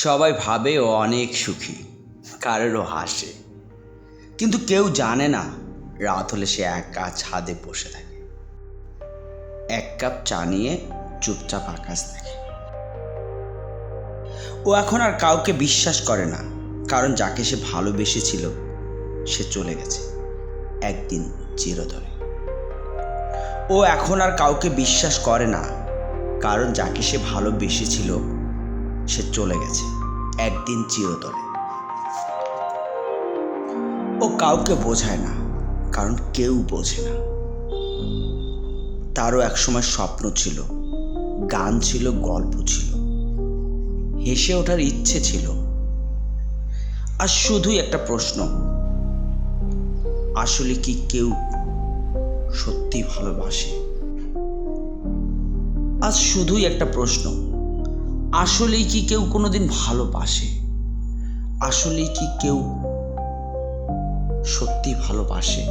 সবাই ভাবে ও অনেক সুখী, কারোরও হাসে, কিন্তু কেউ জানে না রাত হলে সে একা ছাদে বসে থাকে, এক কাপ চা নিয়ে চুপচাপ আকাশ দেখে। ও এখন আর কাউকে বিশ্বাস করে না, কারণ যাকে সে ভালোবেসেছিল সে চলে গেছে একদিন চিরতরে। ও এখন আর কাউকে বিশ্বাস করে না, কারণ যাকে সে ভালোবেসেছিল সে চলে গেছে একদিন চিরতরে। ও কাউকে বোঝায় না, কারণ কেউ বোঝে না। তারও একসময় স্বপ্ন ছিল, গান ছিল, গল্প ছিল, হেসে ওঠার ইচ্ছে ছিল। আর শুধুই একটা প্রশ্ন, আসলে কি কেউ সত্যি ভালোবাসে? আজ শুধুই একটা প্রশ্ন, আসলেই কি কেউ কোনোদিন ভালোবাসে? আসলেই কি কেউ সত্যি ভালোবাসে?